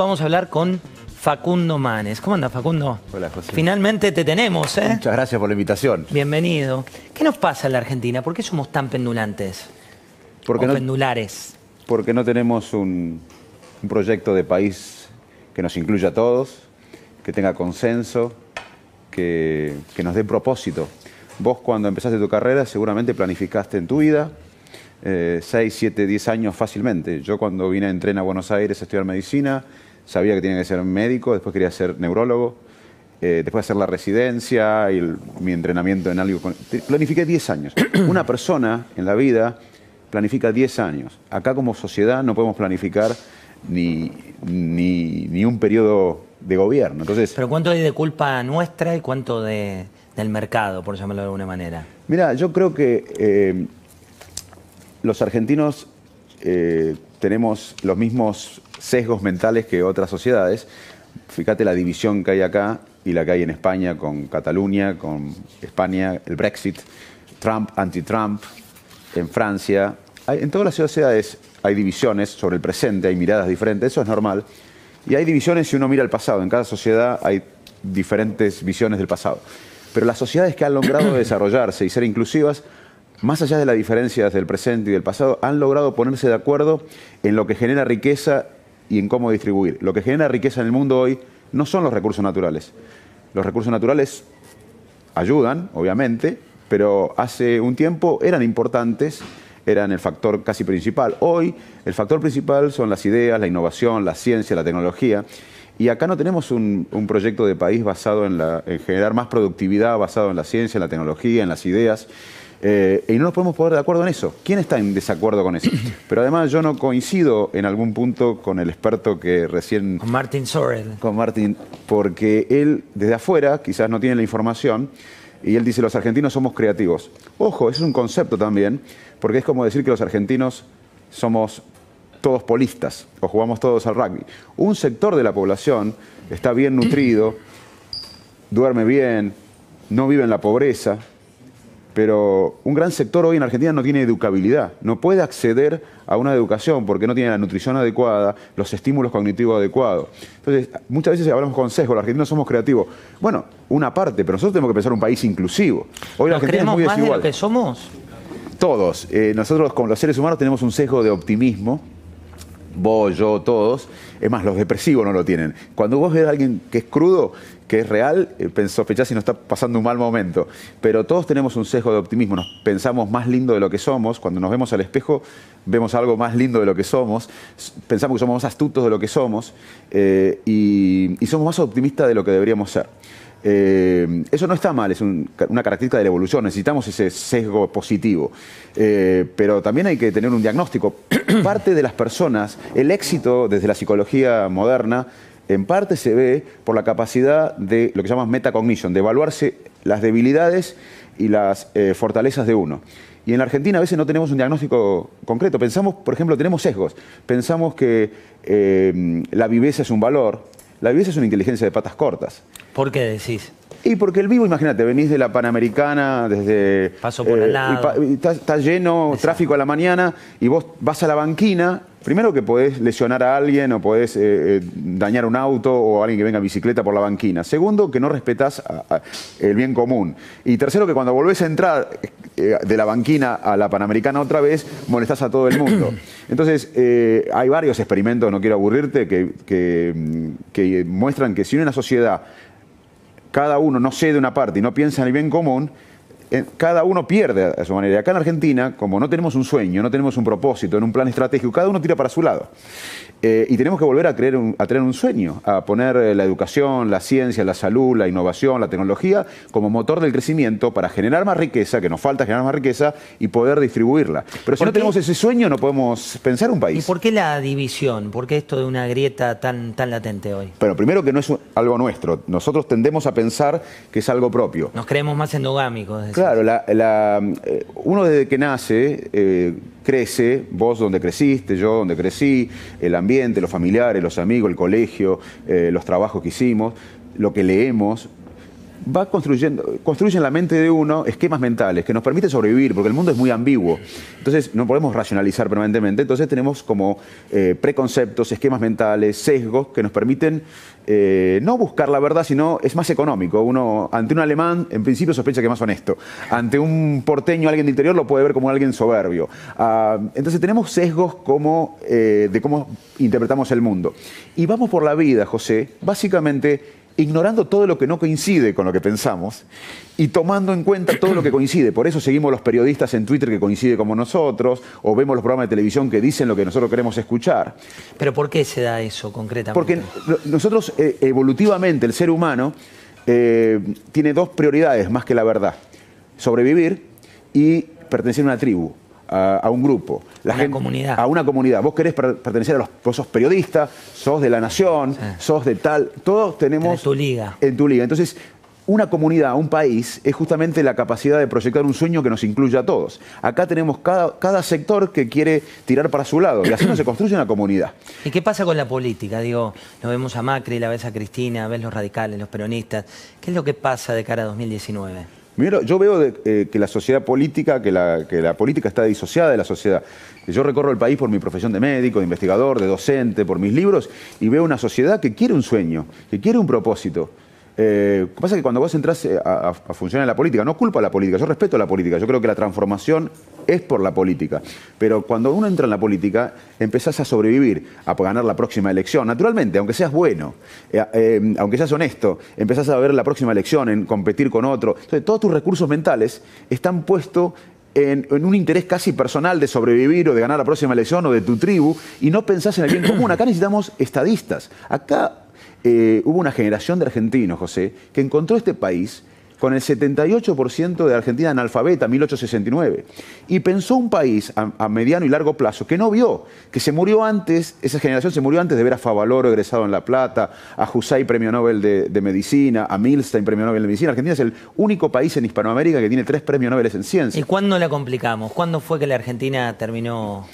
Vamos a hablar con Facundo Manes. ¿Cómo anda, Facundo? Hola, José. Finalmente te tenemos, ¿eh? Muchas gracias por la invitación. Bienvenido. ¿Qué nos pasa en la Argentina? ¿Por qué somos tan pendulantes? Porque pendulares. Porque no tenemos un proyecto de país que nos incluya a todos, que tenga consenso, que nos dé propósito. Vos cuando empezaste tu carrera seguramente planificaste en tu vida 6, 7, 10 años fácilmente. Yo cuando entré a Buenos Aires a estudiar medicina, sabía que tenía que ser médico, después quería ser neurólogo, después hacer la residencia y mi entrenamiento en algo. Planifiqué 10 años. Una persona en la vida planifica 10 años. Acá como sociedad no podemos planificar ni un periodo de gobierno. Entonces, ¿pero cuánto hay de culpa nuestra y cuánto del mercado, por llamarlo de alguna manera? Mira, yo creo que los argentinos tenemos los mismos sesgos mentales que otras sociedades. Fíjate la división que hay acá y la que hay en España con Cataluña, con España, el Brexit, Trump, anti-Trump, en Francia. En todas las sociedades hay divisiones sobre el presente, hay miradas diferentes, eso es normal. Y hay divisiones si uno mira el pasado. En cada sociedad hay diferentes visiones del pasado. Pero las sociedades que han logrado desarrollarse y ser inclusivas, más allá de las diferencias del presente y del pasado, han logrado ponerse de acuerdo en lo que genera riqueza y en cómo distribuir. Lo que genera riqueza en el mundo hoy no son los recursos naturales. Los recursos naturales ayudan, obviamente, pero hace un tiempo eran importantes, eran el factor casi principal. Hoy el factor principal son las ideas, la innovación, la ciencia, la tecnología. Y acá no tenemos un proyecto de país basado en generar más productividad, basado en la ciencia, en la tecnología, en las ideas. Y no nos podemos poner de acuerdo en eso. ¿Quién está en desacuerdo con eso? Pero además yo no coincido en algún punto con el experto que recién... Con Martin Sorrell. Con Martin, porque él desde afuera quizás no tiene la información y él dice los argentinos somos creativos. Ojo, eso es un concepto también, porque es como decir que los argentinos somos todos polistas o jugamos todos al rugby. Un sector de la población está bien nutrido, duerme bien, no vive en la pobreza, pero un gran sector hoy en Argentina no tiene educabilidad, no puede acceder a una educación porque no tiene la nutrición adecuada, los estímulos cognitivos adecuados. Entonces, muchas veces hablamos con sesgo, los argentinos somos creativos. Bueno, una parte, pero nosotros tenemos que pensar un país inclusivo. Hoy la Argentina es muy desigual. ¿Creemos más de lo que somos? Todos. Nosotros, como los seres humanos, tenemos un sesgo de optimismo. Vos, yo, todos. Es más, los depresivos no lo tienen. Cuando vos ves a alguien que es crudo, que es real, sospechás si nos está pasando un mal momento. Pero todos tenemos un sesgo de optimismo. Nos pensamos más lindo de lo que somos. Cuando nos vemos al espejo, vemos algo más lindo de lo que somos. Pensamos que somos más astutos de lo que somos. Y somos más optimistas de lo que deberíamos ser. Eso no está mal, es una característica de la evolución, necesitamos ese sesgo positivo, pero también hay que tener un diagnóstico. Parte de las personas, el éxito desde la psicología moderna, en parte se ve por la capacidad de lo que se llama metacognition, de evaluarse las debilidades y las fortalezas de uno. Y en la Argentina a veces no tenemos un diagnóstico concreto. Pensamos, por ejemplo, tenemos sesgos. Pensamos que la viveza es un valor. La viveza es una inteligencia de patas cortas. ¿Por qué decís? Y porque el vivo, imagínate, venís de la Panamericana, desde... Paso por el lado. Está lleno, exacto, tráfico a la mañana, y vos vas a la banquina, primero que podés lesionar a alguien o podés dañar un auto o a alguien que venga en bicicleta por la banquina. Segundo, que no respetás el bien común. Y tercero, que cuando volvés a entrar de la banquina a la Panamericana otra vez, molestás a todo el mundo. Entonces, hay varios experimentos, no quiero aburrirte, que muestran que si una sociedad, cada uno no cede una parte y no piensa en el bien común, cada uno pierde a su manera. Y acá en Argentina, como no tenemos un sueño, no tenemos un propósito, en un plan estratégico, cada uno tira para su lado. Y tenemos que volver a tener un sueño, a poner la educación, la ciencia, la salud, la innovación, la tecnología como motor del crecimiento para generar más riqueza, que nos falta generar más riqueza y poder distribuirla. Pero si no tenemos ese sueño, no podemos pensar un país. ¿Y por qué la división? ¿Por qué esto de una grieta tan latente hoy? Pero primero que no es algo nuestro. Nosotros tendemos a pensar que es algo propio. Nos creemos más endogámicos. Claro, uno desde que nace crece, vos donde creciste, yo donde crecí, el ambiente, los familiares, los amigos, el colegio, los trabajos que hicimos, lo que leemos. construye en la mente de uno esquemas mentales que nos permiten sobrevivir, porque el mundo es muy ambiguo. Entonces no podemos racionalizar permanentemente, entonces tenemos como preconceptos, esquemas mentales, sesgos que nos permiten no buscar la verdad, sino es más económico. Uno, ante un alemán, en principio sospecha que es más honesto. Ante un porteño, alguien de interior, lo puede ver como alguien soberbio. Entonces tenemos sesgos de cómo interpretamos el mundo. Y vamos por la vida, José, básicamente ignorando todo lo que no coincide con lo que pensamos y tomando en cuenta todo lo que coincide. Por eso seguimos los periodistas en Twitter que coinciden como nosotros, o vemos los programas de televisión que dicen lo que nosotros queremos escuchar. ¿Pero por qué se da eso concretamente? Porque nosotros, evolutivamente, el ser humano tiene dos prioridades más que la verdad: sobrevivir y pertenecer a una tribu, a un grupo. Comunidad. A una comunidad. Vos querés pertenecer vos sos periodista, sos de La Nación, sí, sos de tal. Todos tenemos... En tu liga. En tu liga. Entonces, una comunidad, un país, es justamente la capacidad de proyectar un sueño que nos incluya a todos. Acá tenemos cada sector que quiere tirar para su lado, y así no se construye una comunidad. ¿Y qué pasa con la política? Digo, lo vemos a Macri, la ves a Cristina, ves los radicales, los peronistas. ¿Qué es lo que pasa de cara a 2019? Yo veo que la sociedad política, que la política está disociada de la sociedad. Yo recorro el país por mi profesión de médico, de investigador, de docente, por mis libros, y veo una sociedad que quiere un sueño, que quiere un propósito. Lo que pasa es que cuando vos entrás a funcionar en la política, no culpo a la política, yo respeto a la política, yo creo que la transformación es por la política. Pero cuando uno entra en la política, empezás a sobrevivir, a ganar la próxima elección. Naturalmente, aunque seas bueno, aunque seas honesto, empezás a ver la próxima elección, en competir con otro. Entonces, todos tus recursos mentales están puestos en un interés casi personal de sobrevivir o de ganar la próxima elección o de tu tribu, y no pensás en el bien común. Acá necesitamos estadistas. Acá hubo una generación de argentinos, José, que encontró este país con el 78% de Argentina analfabeta, 1869. Y pensó un país a mediano y largo plazo que no vio, que se murió antes, esa generación se murió antes de ver a Favaloro egresado en La Plata, a Husay, premio Nobel de Medicina, a Milstein, premio Nobel de Medicina. Argentina es el único país en Hispanoamérica que tiene 3 premios Nobel en ciencia. ¿Y cuándo la complicamos? ¿Cuándo fue que la Argentina terminó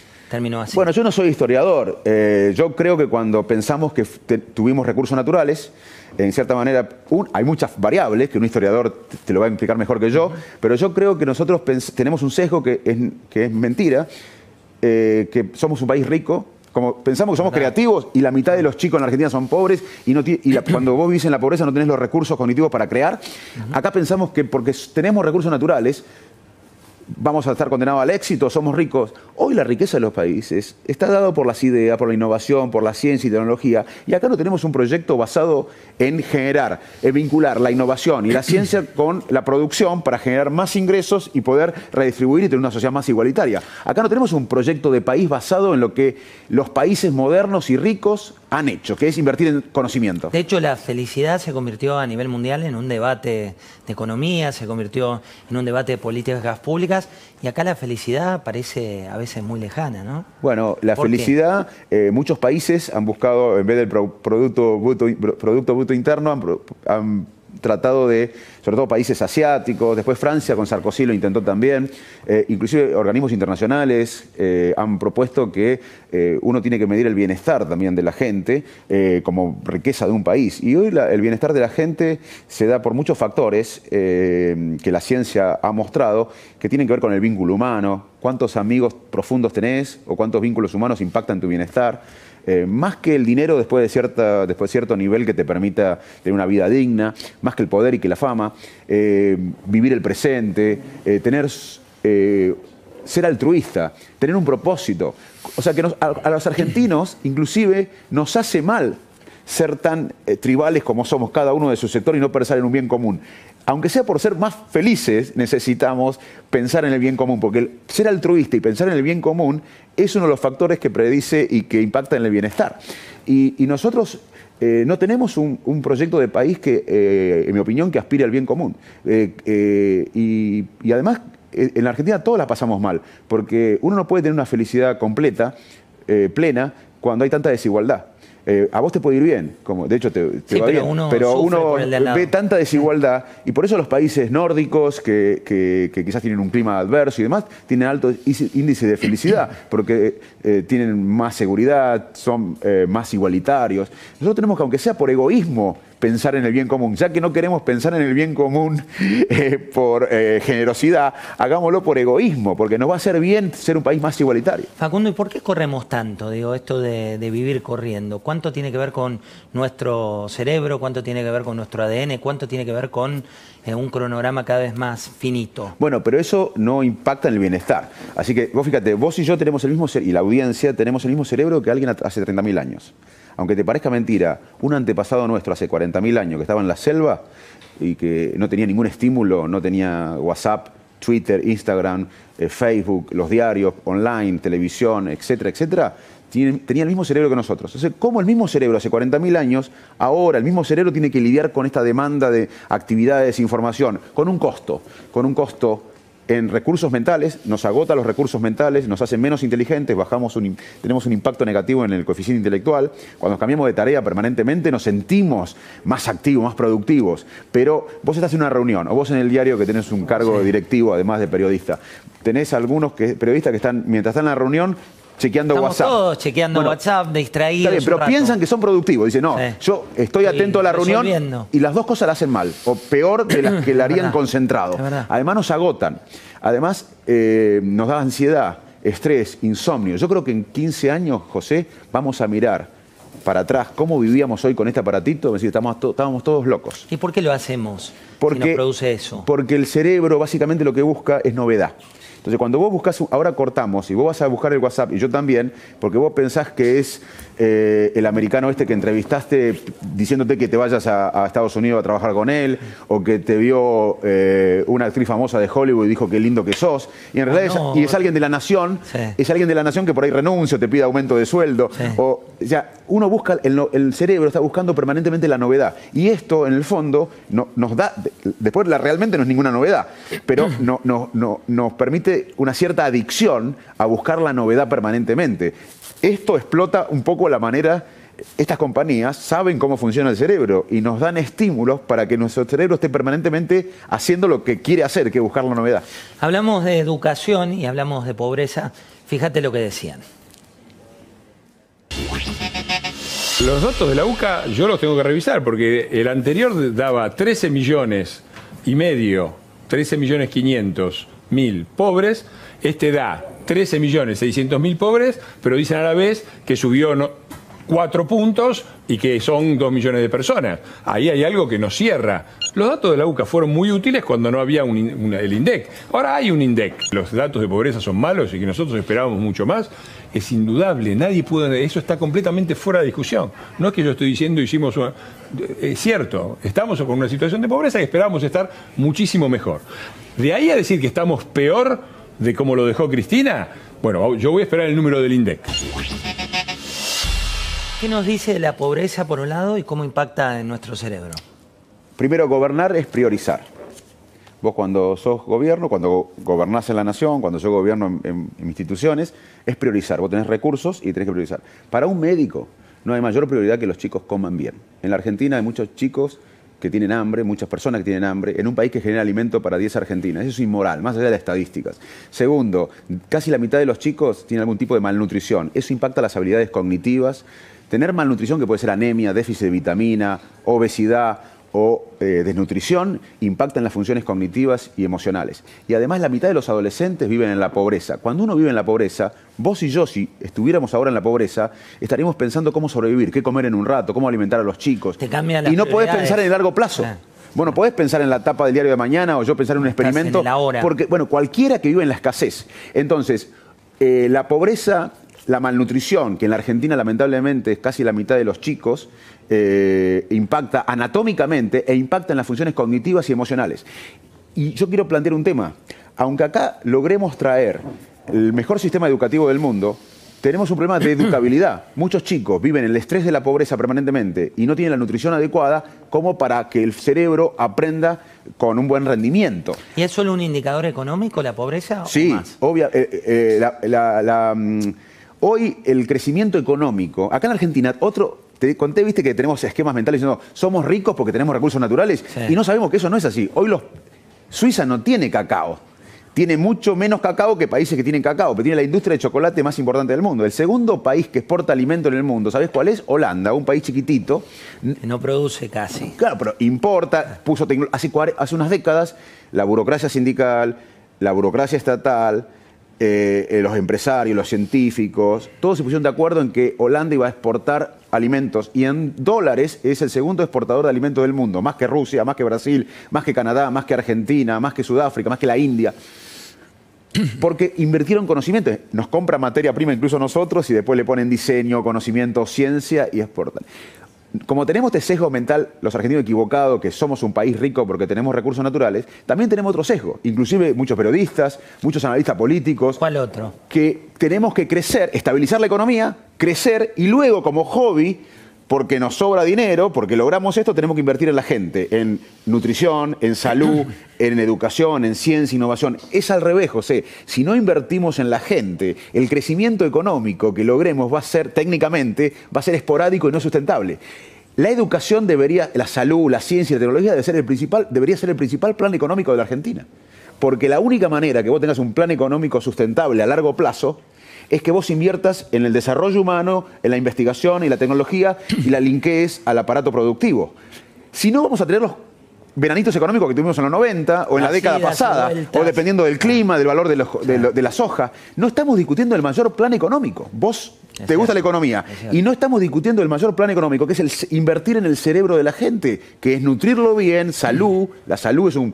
así? Bueno, yo no soy historiador. Yo creo que cuando pensamos que tuvimos recursos naturales, en cierta manera, hay muchas variables que un historiador te lo va a explicar mejor que yo, pero yo creo que nosotros tenemos un sesgo que es mentira, que somos un país rico. Como pensamos que somos creativos y la mitad de los chicos en la Argentina son pobres cuando vos vivís en la pobreza no tenés los recursos cognitivos para crear. Acá pensamos que porque tenemos recursos naturales vamos a estar condenados al éxito, somos ricos. Hoy la riqueza de los países está dada por las ideas, por la innovación, por la ciencia y tecnología. Y acá no tenemos un proyecto basado en generar, en vincular la innovación y la ciencia con la producción para generar más ingresos y poder redistribuir y tener una sociedad más igualitaria. Acá no tenemos un proyecto de país basado en lo que los países modernos y ricos han hecho, que es invertir en conocimiento. De hecho, la felicidad se convirtió a nivel mundial en un debate de economía, se convirtió en un debate de políticas públicas, y acá la felicidad parece a veces muy lejana, ¿no? Bueno, la felicidad, muchos países han buscado, en vez del Producto Bruto Interno, han tratado de, sobre todo países asiáticos, después Francia con Sarkozy lo intentó también, inclusive organismos internacionales han propuesto que uno tiene que medir el bienestar también de la gente como riqueza de un país. Y hoy el bienestar de la gente se da por muchos factores que la ciencia ha mostrado que tienen que ver con el vínculo humano, cuántos amigos profundos tenés o cuántos vínculos humanos impactan tu bienestar. Más que el dinero después de cierto nivel que te permita tener una vida digna, más que el poder y que la fama, vivir el presente, ser altruista, tener un propósito. O sea que a los argentinos inclusive nos hace mal ser tan tribales como somos cada uno de su sector y no pensar en un bien común. Aunque sea por ser más felices, necesitamos pensar en el bien común, porque ser altruista y pensar en el bien común es uno de los factores que predice y que impacta en el bienestar. Y nosotros no tenemos un proyecto de país que, en mi opinión, que aspire al bien común. Y además, en la Argentina todos la pasamos mal, porque uno no puede tener una felicidad completa, plena, cuando hay tanta desigualdad. A vos te puede ir bien, como de hecho te va bien, pero uno ve tanta desigualdad y por eso los países nórdicos que quizás tienen un clima adverso y demás tienen alto índice de felicidad porque tienen más seguridad, son más igualitarios. Nosotros tenemos que, aunque sea por egoísmo, pensar en el bien común. Ya que no queremos pensar en el bien común por generosidad, hagámoslo por egoísmo, porque nos va a hacer bien ser un país más igualitario. Facundo, ¿y por qué corremos tanto? Digo, esto de vivir corriendo. ¿Cuánto tiene que ver con nuestro cerebro? ¿Cuánto tiene que ver con nuestro ADN? ¿Cuánto tiene que ver con un cronograma cada vez más finito? Bueno, pero eso no impacta en el bienestar. Así que vos fíjate, vos y yo tenemos el mismo cerebro, y la audiencia tenemos el mismo cerebro que alguien hace 30.000 años. Aunque te parezca mentira, un antepasado nuestro hace 40.000 años que estaba en la selva y que no tenía ningún estímulo, no tenía WhatsApp, Twitter, Instagram, Facebook, los diarios, online, televisión, etcétera, etcétera, tenía el mismo cerebro que nosotros. Entonces, ¿cómo el mismo cerebro hace 40.000 años, ahora el mismo cerebro tiene que lidiar con esta demanda de actividades, información, con un costo en recursos mentales, nos agota los recursos mentales, nos hace menos inteligentes, tenemos un impacto negativo en el coeficiente intelectual. Cuando cambiamos de tarea permanentemente nos sentimos más activos, más productivos. Pero vos estás en una reunión, o vos en el diario que tenés un cargo directivo, además de periodista, tenés algunos periodistas que están, mientras están en la reunión, chequeando WhatsApp. Estamos todos chequeando WhatsApp, distraídos. Está bien, pero piensan que son productivos. Dicen, no, yo estoy atento a la reunión y las dos cosas la hacen mal. O peor de las que la harían concentrado. Además nos agotan. Además nos da ansiedad, estrés, insomnio. Yo creo que en 15 años, José, vamos a mirar para atrás cómo vivíamos hoy con este aparatito. Es decir, estábamos todos locos. ¿Y por qué lo hacemos si nos produce eso? Porque el cerebro básicamente lo que busca es novedad. Entonces, cuando vos buscas, ahora cortamos, y vos vas a buscar el WhatsApp, y yo también, porque vos pensás que es el americano este que entrevistaste diciéndote que te vayas a Estados Unidos a trabajar con él, o que te vio una actriz famosa de Hollywood y dijo qué lindo que sos, y en realidad es alguien de la nación, es alguien de la nación que por ahí renuncia o te pide aumento de sueldo. O sea, uno busca, el cerebro está buscando permanentemente la novedad, y esto en el fondo nos da, después realmente no es ninguna novedad, pero nos permite una cierta adicción a buscar la novedad permanentemente. Esto explota un poco la manera. Estas compañías saben cómo funciona el cerebro y nos dan estímulos para que nuestro cerebro esté permanentemente haciendo lo que quiere hacer, que es buscar la novedad. Hablamos de educación y hablamos de pobreza. Fíjate lo que decían. Los datos de la UCA yo los tengo que revisar porque el anterior daba 13 millones y medio, 13.500.000 pobres. Este da 13.600.000 pobres, pero dicen a la vez que subió 4 puntos y que son 2 millones de personas. Ahí hay algo que nos cierra. Los datos de la UCA fueron muy útiles cuando no había el INDEC. Ahora hay un INDEC. Los datos de pobreza son malos y que nosotros esperábamos mucho más. Es indudable, nadie puede... Eso está completamente fuera de discusión. No es que yo estoy diciendo es cierto, estamos con una situación de pobreza y esperábamos estar muchísimo mejor. De ahí a decir que estamos peor de como lo dejó Cristina, bueno, yo voy a esperar el número del INDEC. ¿Qué nos dice de la pobreza por un lado y cómo impacta en nuestro cerebro? Primero, gobernar es priorizar. Vos cuando sos gobierno, cuando gobernás en la nación, cuando yo gobierno en instituciones, es priorizar. Vos tenés recursos y tenés que priorizar. Para un médico no hay mayor prioridad que los chicos coman bien. En la Argentina hay muchos chicos que tienen hambre, muchas personas que tienen hambre, en un país que genera alimento para 10 argentinas. Eso es inmoral, más allá de las estadísticas. Segundo, casi la mitad de los chicos tienen algún tipo de malnutrición. Eso impacta las habilidades cognitivas. Tener malnutrición, que puede ser anemia, déficit de vitamina, obesidad o desnutrición, impacta en las funciones cognitivas y emocionales. Y además la mitad de los adolescentes viven en la pobreza. Cuando uno vive en la pobreza, vos y yo, si estuviéramos ahora en la pobreza, estaríamos pensando cómo sobrevivir, qué comer en un rato, cómo alimentar a los chicos. Te cambia las y no podés pensar en el largo plazo. Bueno, podés pensar en la tapa del diario de mañana o yo pensar en un experimento. En el ahora. Porque, bueno, cualquiera que vive en la escasez. Entonces, la pobreza... La malnutrición, que en la Argentina lamentablemente es casi la mitad de los chicos, impacta anatómicamente e impacta en las funciones cognitivas y emocionales. Y yo quiero plantear un tema. Aunque acá logremos traer el mejor sistema educativo del mundo, tenemos un problema de educabilidad. Muchos chicos viven el estrés de la pobreza permanentemente y no tienen la nutrición adecuada como para que el cerebro aprenda con un buen rendimiento. ¿Y es solo un indicador económico la pobreza? Sí, ¿o más? Hoy el crecimiento económico, acá en Argentina, te conté, viste, que tenemos esquemas mentales diciendo somos ricos porque tenemos recursos naturales y no sabemos que eso no es así. Hoy Suiza no tiene cacao. tiene mucho menos cacao que países que tienen cacao, pero tiene la industria de chocolate más importante del mundo. El segundo país que exporta alimento en el mundo, ¿sabés cuál es? Holanda, un país chiquitito. No produce casi. Claro, pero importa, puso hace unas décadas la burocracia sindical, la burocracia estatal, los empresarios, los científicos, todos se pusieron de acuerdo en que Holanda iba a exportar alimentos y en dólares es el segundo exportador de alimentos del mundo, más que Rusia, más que Brasil, más que Canadá, más que Argentina, más que Sudáfrica, más que la India. Porque invirtieron conocimiento, nos compran materia prima incluso nosotros y después le ponen diseño, conocimiento, ciencia y exportan. Como tenemos este sesgo mental, los argentinos equivocados, que somos un país rico porque tenemos recursos naturales, también tenemos otro sesgo. Inclusive muchos periodistas, muchos analistas políticos. ¿Cuál otro? Que tenemos que crecer, estabilizar la economía, crecer y luego como hobby, porque nos sobra dinero, porque logramos esto, tenemos que invertir en la gente, en nutrición, en salud, en educación, en ciencia, innovación. Es al revés, José. Si no invertimos en la gente, el crecimiento económico que logremos va a ser, técnicamente, va a ser esporádico y no sustentable. La educación debería, la salud, la ciencia y la tecnología debería ser el principal plan económico de la Argentina. Porque la única manera que vos tengas un plan económico sustentable a largo plazo es que vos inviertas en el desarrollo humano, en la investigación y la tecnología y la linkees al aparato productivo. Si no, vamos a tener los veranitos económicos que tuvimos en los 90 o en la década pasada, o dependiendo del clima, del valor de la soja. No estamos discutiendo el mayor plan económico. Vos te gusta la economía y no estamos discutiendo el mayor plan económico, que es invertir en el cerebro de la gente, que es nutrirlo bien, salud. La salud es un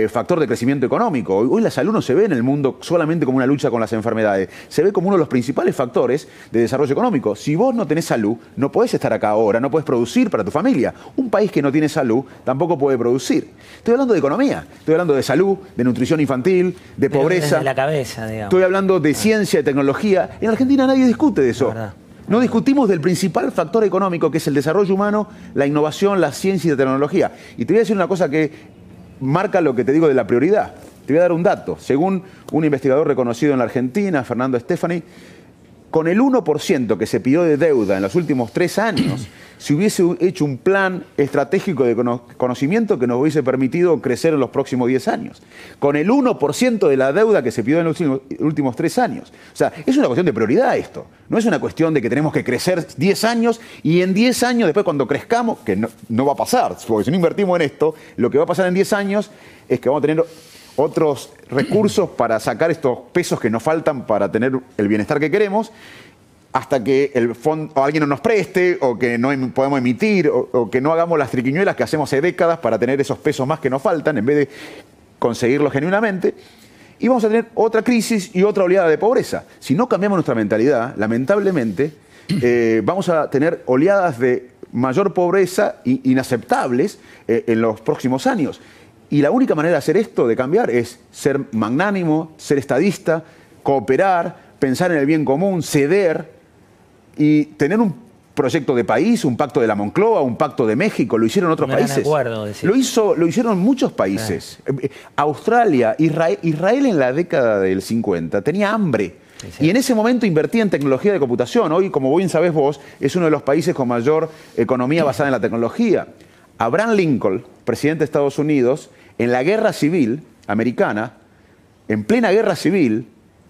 factor de crecimiento económico. Hoy la salud no se ve en el mundo solamente como una lucha con las enfermedades, se ve como uno de los principales factores de desarrollo económico. Si vos no tenés salud, no podés estar acá ahora, no podés producir para tu familia. Un país que no tiene salud tampoco puede producir. Estoy hablando de economía, estoy hablando de salud, de nutrición infantil, de pobreza. Desde la cabeza, digamos. Estoy hablando de ciencia, de tecnología. En Argentina nadie discute de eso. No discutimos del principal factor económico, que es el desarrollo humano, la innovación, la ciencia y la tecnología. Y te voy a decir una cosa que marca lo que te digo de la prioridad. Te voy a dar un dato. Según un investigador reconocido en la Argentina, Fernando Stefani, con el 1% que se pidió de deuda en los últimos 3 años, se hubiese hecho un plan estratégico de conocimiento que nos hubiese permitido crecer en los próximos 10 años. Con el 1% de la deuda que se pidió en los últimos 3 años. O sea, es una cuestión de prioridad esto. No es una cuestión de que tenemos que crecer 10 años y en 10 años, después cuando crezcamos, que no va a pasar, porque si no invertimos en esto, lo que va a pasar en 10 años es que vamos a tener otros recursos para sacar estos pesos que nos faltan para tener el bienestar que queremos, hasta que el fondo, o alguien no nos preste, o que no podemos emitir, o que no hagamos las triquiñuelas que hacemos hace décadas para tener esos pesos más que nos faltan, en vez de conseguirlos genuinamente. Y vamos a tener otra crisis y otra oleada de pobreza. Si no cambiamos nuestra mentalidad, lamentablemente, vamos a tener oleadas de mayor pobreza inaceptables en los próximos años. Y la única manera de hacer esto, de cambiar, es ser magnánimo, ser estadista, cooperar, pensar en el bien común, ceder y tener un proyecto de país, un pacto de la Moncloa, un pacto de México. Lo hicieron otros países. Acuerdo, lo hicieron muchos países. Australia, Israel en la década del 50 tenía hambre. Y en ese momento invertía en tecnología de computación. Hoy, como bien sabés vos, es uno de los países con mayor economía basada en la tecnología. Abraham Lincoln, presidente de Estados Unidos, en la guerra civil americana, en plena guerra civil,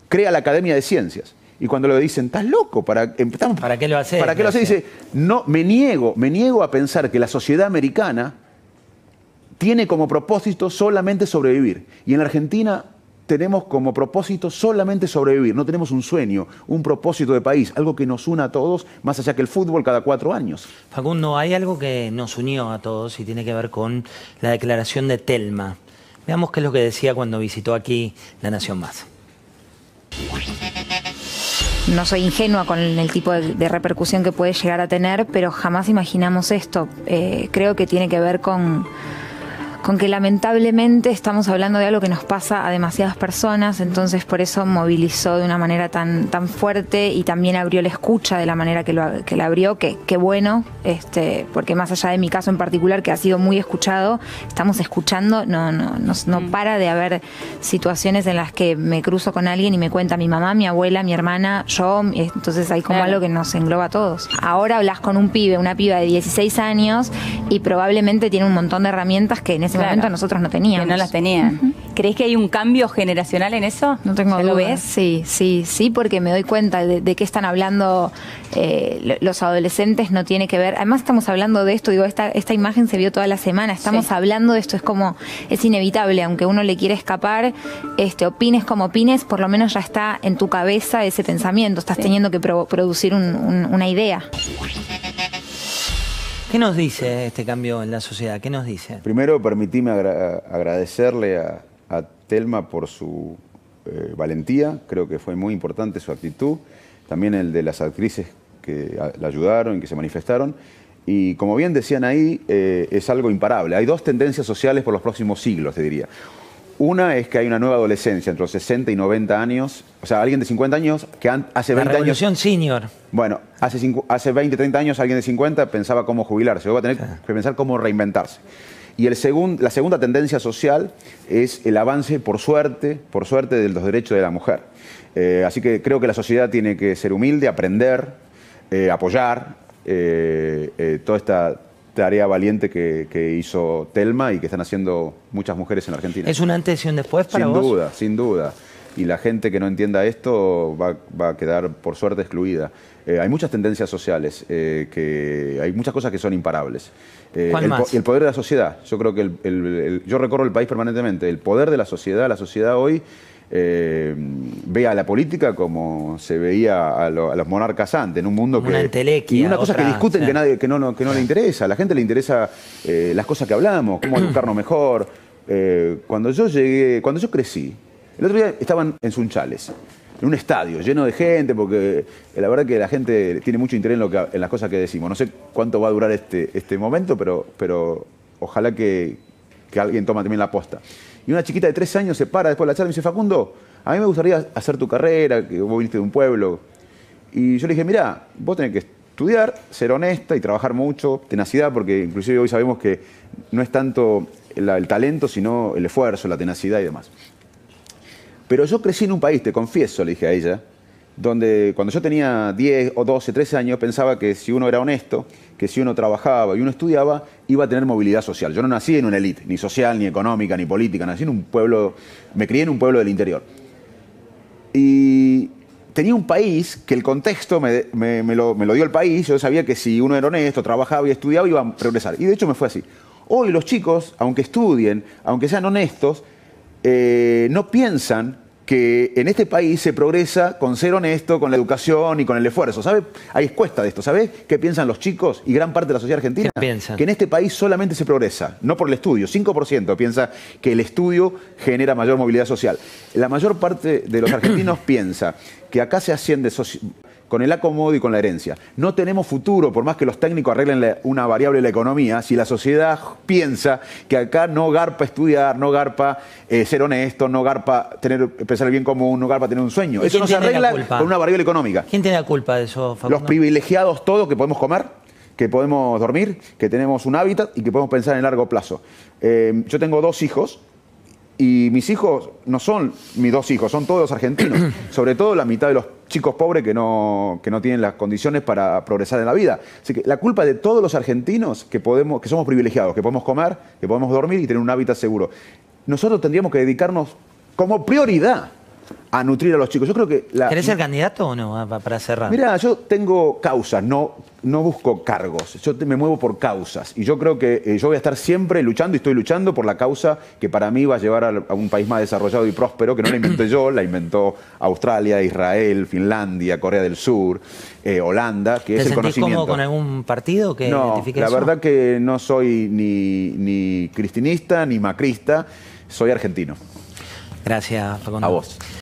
crea la Academia de Ciencias. Y cuando le dicen, estás loco, ¿para qué lo haces? ¿Para qué lo haces? Dice, no, me niego a pensar que la sociedad americana tiene como propósito solamente sobrevivir. Y en la Argentina tenemos como propósito solamente sobrevivir. No tenemos un sueño, un propósito de país, algo que nos una a todos, más allá que el fútbol cada 4 años. Facundo, hay algo que nos unió a todos y tiene que ver con la declaración de Telma. Veamos qué es lo que decía cuando visitó aquí La Nación Más. No soy ingenua con el tipo de repercusión que puede llegar a tener, pero jamás imaginamos esto. Creo que tiene que ver con que lamentablemente estamos hablando de algo que nos pasa a demasiadas personas, entonces por eso movilizó de una manera tan fuerte y también abrió la escucha de la manera que la abrió, que bueno, porque más allá de mi caso en particular, que ha sido muy escuchado, estamos escuchando, no para de haber situaciones en las que me cruzo con alguien y me cuenta mi mamá, mi abuela, mi hermana, yo, entonces hay como algo que nos engloba a todos. Ahora hablas con un pibe, una piba de 16 años y probablemente tiene un montón de herramientas que en ese momento nosotros no teníamos. Que no las tenían. ¿Crees que hay un cambio generacional en eso? No tengo dudas. ¿Lo ves? Sí, porque me doy cuenta de qué están hablando los adolescentes. No tiene que ver, además estamos hablando de esto, digo, esta imagen se vio toda la semana, estamos hablando de esto, es inevitable, aunque uno le quiere escapar, opines como opines, por lo menos ya está en tu cabeza ese pensamiento, estás teniendo que producir una idea. ¿Qué nos dice este cambio en la sociedad? ¿Qué nos dice? Primero, permitime agradecerle a Telma por su valentía. Creo que fue muy importante su actitud. También el de las actrices que la ayudaron y que se manifestaron. Y como bien decían ahí, es algo imparable. Hay dos tendencias sociales por los próximos siglos, te diría. Una es que hay una nueva adolescencia entre los 60 y 90 años. O sea, alguien de 50 años que hace 20 años... La revolución senior. Bueno, hace 20, 30 años alguien de 50 pensaba cómo jubilarse. Hoy va a tener que pensar cómo reinventarse. Y la segunda tendencia social es el avance, por suerte, de los derechos de la mujer. Así que creo que la sociedad tiene que ser humilde, aprender, apoyar toda esta tarea valiente que hizo Telma y que están haciendo muchas mujeres en la Argentina. ¿Es un antes y un después para vos? Sin duda, sin duda. Y la gente que no entienda esto va a quedar, por suerte, excluida. Hay muchas tendencias sociales, hay muchas cosas que son imparables. ¿Cuál más? El poder de la sociedad. Yo creo que yo recorro el país permanentemente. El poder de la sociedad hoy ve a la política como se veía a los monarcas antes, en un mundo como una entelequia, y una cosa que discuten que no le interesa. A la gente le interesa las cosas que hablamos, cómo educarnos mejor. Cuando yo crecí, el otro día estaban en Sunchales, en un estadio lleno de gente, porque la verdad que la gente tiene mucho interés en las cosas que decimos. No sé cuánto va a durar este momento, pero ojalá que alguien tome también la posta. Y una chiquita de 13 años se para después de la charla y me dice: Facundo, a mí me gustaría hacer tu carrera, que vos viniste de un pueblo. Y yo le dije: mirá, vos tenés que estudiar, ser honesta y trabajar mucho, tenacidad, porque inclusive hoy sabemos que no es tanto el talento, sino el esfuerzo, la tenacidad y demás. Pero yo crecí en un país, te confieso, le dije a ella, donde cuando yo tenía 10 o 12, 13 años pensaba que si uno era honesto, que si uno trabajaba y uno estudiaba, iba a tener movilidad social. Yo no nací en una élite, ni social, ni económica, ni política, nací en un pueblo, me crié en un pueblo del interior. Y tenía un país que el contexto me lo dio el país, yo sabía que si uno era honesto, trabajaba y estudiaba, iba a progresar. Y de hecho me fue así. Hoy los chicos, aunque estudien, aunque sean honestos, no piensan que en este país se progresa con ser honesto, con la educación y con el esfuerzo. ¿Sabe? Ahí cuesta de esto. ¿Sabés qué piensan los chicos y gran parte de la sociedad argentina? ¿Qué piensan? Que en este país solamente se progresa, no por el estudio. 5% piensa que el estudio genera mayor movilidad social. La mayor parte de los argentinos piensa que acá se asciende con el acomodo y con la herencia. No tenemos futuro, por más que los técnicos arreglen una variable de la economía, si la sociedad piensa que acá no garpa estudiar, no garpa ser honesto, no garpa pensar el bien común, no garpa tener un sueño. Eso no se arregla con una variable económica. ¿Quién tiene la culpa de eso, Facundo? Los privilegiados todos, que podemos comer, que podemos dormir, que tenemos un hábitat y que podemos pensar en largo plazo. Yo tengo 2 hijos. Y mis hijos no son mis 2 hijos, son todos argentinos. Sobre todo la mitad de los chicos pobres que no tienen las condiciones para progresar en la vida. Así que la culpa es de todos los argentinos que somos privilegiados, que podemos comer, que podemos dormir y tener un hábitat seguro. Nosotros tendríamos que dedicarnos como prioridad a nutrir a los chicos. Yo creo que ¿Querés ser candidato o no, para cerrar? Mira, yo tengo causas, no busco cargos. Yo me muevo por causas. Y yo creo que yo voy a estar siempre luchando y estoy luchando por la causa que para mí va a llevar a un país más desarrollado y próspero, que no la inventé yo, la inventó Australia, Israel, Finlandia, Corea del Sur, Holanda, que es el conocimiento. ¿Te sentís cómodo con algún partido que identifique eso? No, la verdad que no soy ni cristinista ni macrista, soy argentino. Gracias, Facundo. A vos.